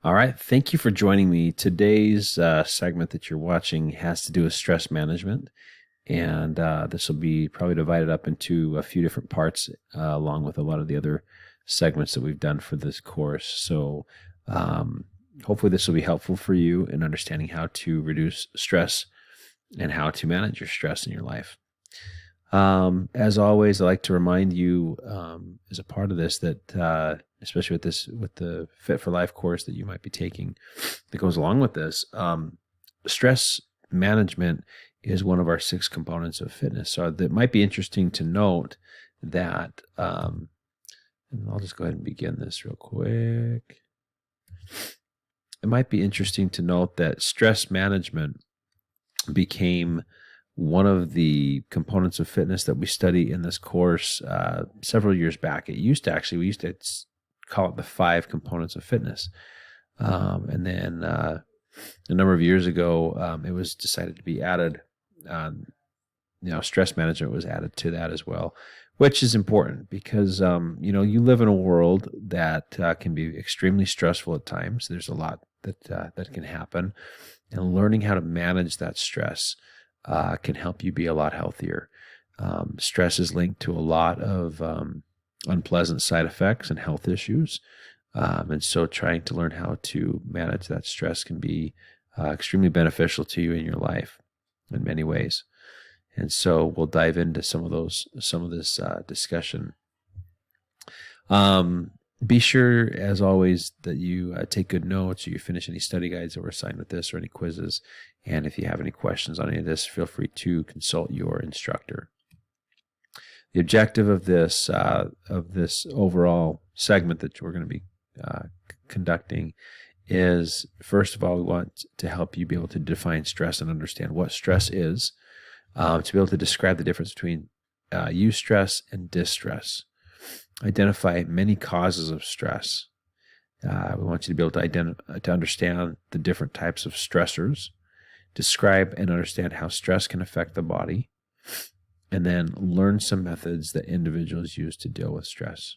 All right. Thank you for joining me. Today's segment that you're watching has to do with stress management. And this will be probably divided up into a few different parts, along with a lot of the other segments that we've done for this course. So um, hopefully this will be helpful for you in understanding how to reduce stress and how to manage your stress in your life. As always, I like to remind you, as a part of this, that especially with the Fit for Life course that you might be taking, that goes along with this, stress management is one of our 6 components of fitness. So that might be interesting to note that, and I'll just go ahead and begin this real quick. It might be interesting to note that stress management became one of the components of fitness that we study in this course several years back. We used to call it the 5 components of fitness. And then a number of years ago, it was decided to be added. Stress management was added to that as well, which is important because, you live in a world that can be extremely stressful at times. There's a lot that can happen, and learning how to manage that stress can help you be a lot healthier. Stress is linked to a lot of unpleasant side effects and health issues. And so trying to learn how to manage that stress can be extremely beneficial to you in your life in many ways. And so we'll dive into some of this discussion. Be sure, as always, that you take good notes, or you finish any study guides that were assigned with this, or any quizzes. And if you have any questions on any of this, feel free to consult your instructor. The objective of this overall segment that we're going to be conducting is, first of all, we want to help you be able to define stress and understand what stress is, to be able to describe the difference between eustress and distress. Identify many causes of stress. We want you to be able to understand the different types of stressors, describe and understand how stress can affect the body, and then learn some methods that individuals use to deal with stress.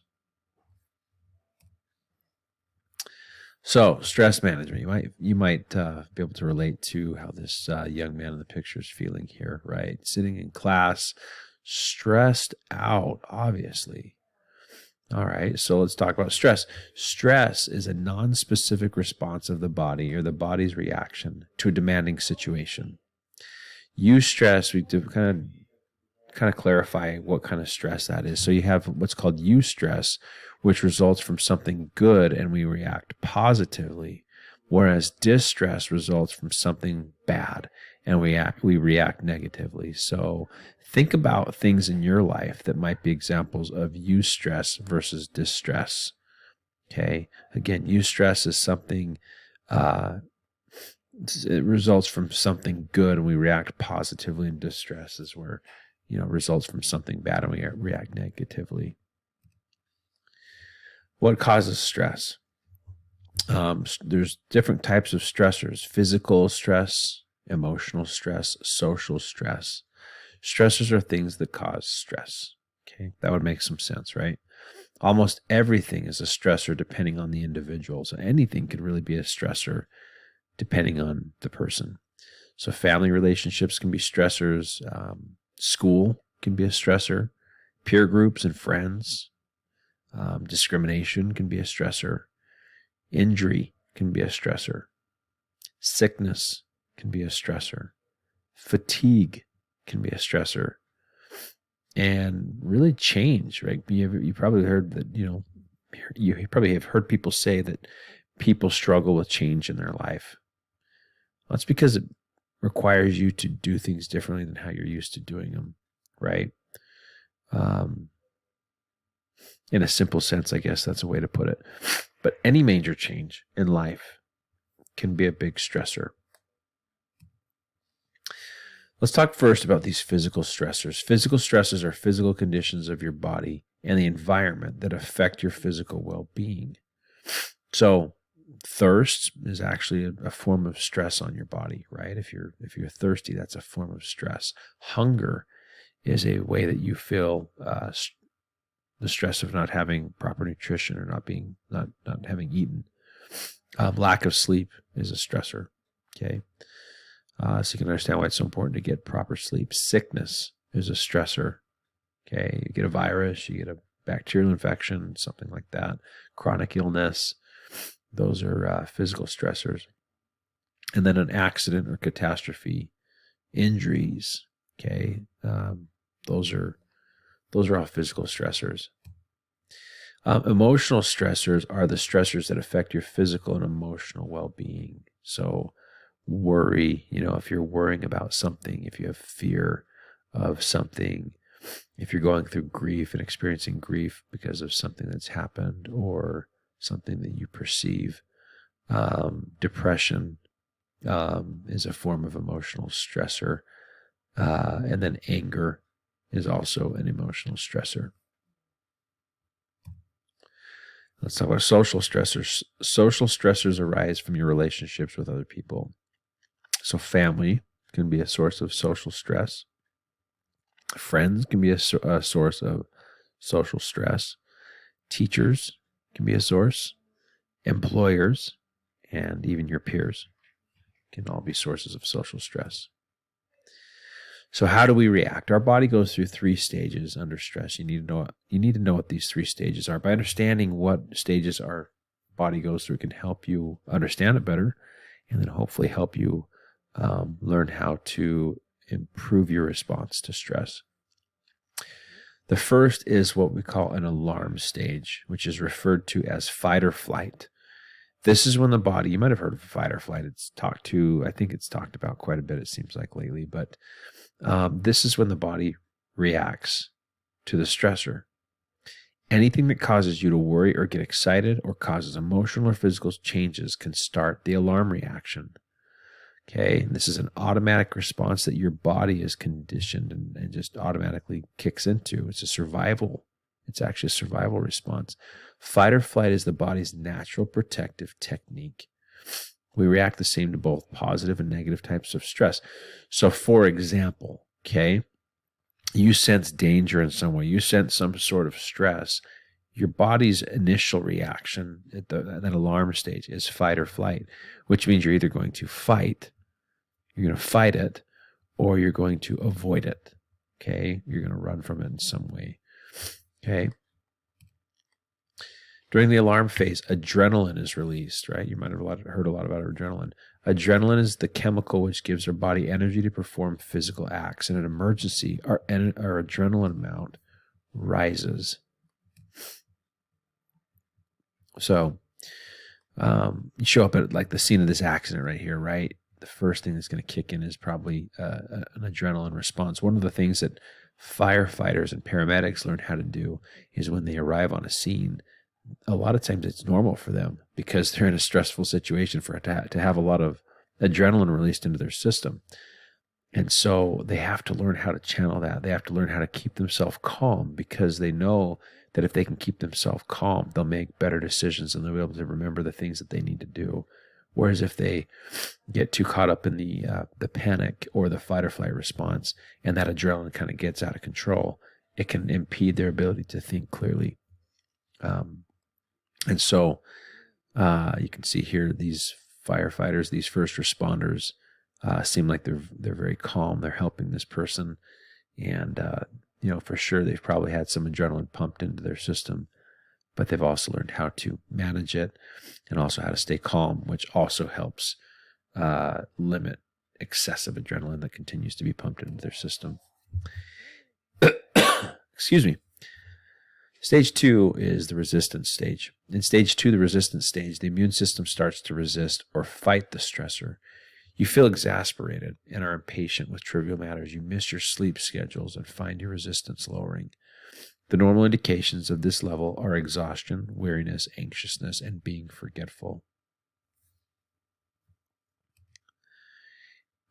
So, stress management. You might be able to relate to how this young man in the picture is feeling here, right? Sitting in class, stressed out, obviously. All right, so let's talk about stress. Stress is a non-specific response of the body, or the body's reaction to a demanding situation. Eustress, we do kind of clarify what kind of stress that is. So you have what's called eustress, which results from something good and we react positively, whereas distress results from something bad and we react negatively. So think about things in your life that might be examples of eustress versus distress. Okay, again, eustress is something, it results from something good and we react positively, and distress is where results from something bad and we react negatively. What causes stress? There's different types of stressors: physical stress, emotional stress, social stress. Stressors are things that cause stress. Okay, that would make some sense, right? Almost everything is a stressor depending on the individual. So anything could really be a stressor depending on the person. So family relationships can be stressors. School can be a stressor. Peer groups and friends. Discrimination can be a stressor. Injury can be a stressor. Sickness can be a stressor. Fatigue can be a stressor. And really change, right? You probably heard that, you probably have heard people say that people struggle with change in their life. Well, that's because it requires you to do things differently than how you're used to doing them, right? In a simple sense, I guess that's a way to put it. But any major change in life can be a big stressor. Let's talk first about these physical stressors. Physical stressors are physical conditions of your body and the environment that affect your physical well-being. So thirst is actually a form of stress on your body, right? If you're thirsty, that's a form of stress. Hunger is a way that you feel the stress of not having proper nutrition or not having eaten. Lack of sleep is a stressor. Okay. So you can understand why it's so important to get proper sleep. Sickness is a stressor. Okay. You get a virus, you get a bacterial infection, something like that. Chronic illness. Those are physical stressors. And then an accident or catastrophe, injuries. Okay. Those are all physical stressors. Emotional stressors are the stressors that affect your physical and emotional well-being. So worry, if you're worrying about something, if you have fear of something, if you're going through grief and experiencing grief because of something that's happened or something that you perceive, depression is a form of emotional stressor. And then anger is also an emotional stressor. Let's talk about social stressors. Social stressors arise from your relationships with other people. So family can be a source of social stress. Friends can be a source of social stress. Teachers can be a source. Employers and even your peers can all be sources of social stress. So how do we react? Our body goes through 3 stages under stress. You need to know what these 3 stages are. By understanding what stages our body goes through, it can help you understand it better, and then hopefully help you learn how to improve your response to stress. The first is what we call an alarm stage, which is referred to as fight or flight. This is when the body, you might have heard of fight or flight. I think it's talked about quite a bit, it seems like lately, but this is when the body reacts to the stressor. Anything that causes you to worry or get excited or causes emotional or physical changes can start the alarm reaction. Okay, and this is an automatic response that your body is conditioned and just automatically kicks into. It's actually a survival response. Fight or flight is the body's natural protective technique. We react the same to both positive and negative types of stress. So, for example, okay, you sense danger in some way, you sense some sort of stress. Your body's initial reaction at that alarm stage is fight or flight, which means you're either going to fight, you're going to fight it, or you're going to avoid it. Okay, you're going to run from it in some way. Okay. During the alarm phase, adrenaline is released, right? You might have heard a lot about adrenaline. Adrenaline is the chemical which gives our body energy to perform physical acts. In an emergency, our adrenaline amount rises. So you show up at like the scene of this accident right here, right? The first thing that's going to kick in is probably an adrenaline response. One of the things that firefighters and paramedics learn how to do is when they arrive on a scene, a lot of times it's normal for them because they're in a stressful situation for it to have a lot of adrenaline released into their system. And so they have to learn how to channel that. They have to learn how to keep themselves calm because they know that if they can keep themselves calm, they'll make better decisions and they'll be able to remember the things that they need to do. Whereas if they get too caught up in the panic or the fight or flight response and that adrenaline kind of gets out of control, it can impede their ability to think clearly. And so you can see here these firefighters, these first responders seem like they're very calm. They're helping this person. And, for sure they've probably had some adrenaline pumped into their system, but they've also learned how to manage it and also how to stay calm, which also helps limit excessive adrenaline that continues to be pumped into their system. Excuse me. Stage 2 is the resistance stage. In stage 2, the resistance stage, the immune system starts to resist or fight the stressor. You feel exasperated and are impatient with trivial matters. You miss your sleep schedules and find your resistance lowering. The normal indications of this level are exhaustion, weariness, anxiousness, and being forgetful.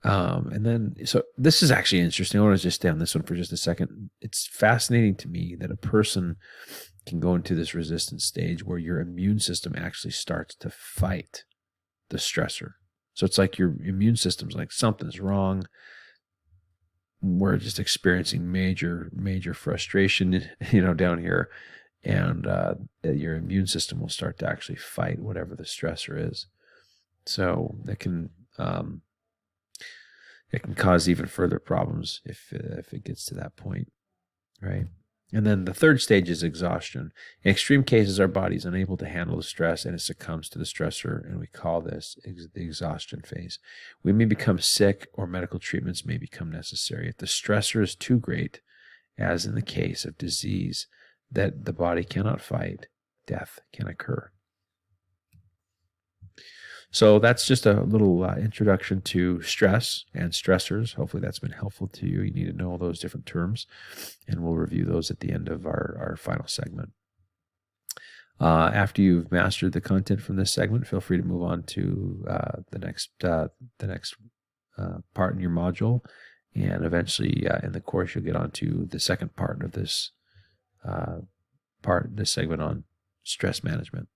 So this is actually interesting. I want to just stay on this one for just a second. It's fascinating to me that a person can go into this resistance stage where your immune system actually starts to fight the stressor. So it's like your immune system's like something's wrong. We're just experiencing major frustration, down here. And your immune system will start to actually fight whatever the stressor is. So it can cause even further problems if it gets to that point, right? And then the third stage is exhaustion. In extreme cases, our body is unable to handle the stress and it succumbs to the stressor, and we call this the exhaustion phase. We may become sick or medical treatments may become necessary. If the stressor is too great, as in the case of disease that the body cannot fight, death can occur. So that's just a little introduction to stress and stressors. Hopefully that's been helpful to you. You need to know those different terms, and we'll review those at the end of our final segment. After you've mastered the content from this segment, feel free to move on to the next part in your module, and eventually in the course you'll get onto the second part of this segment on stress management.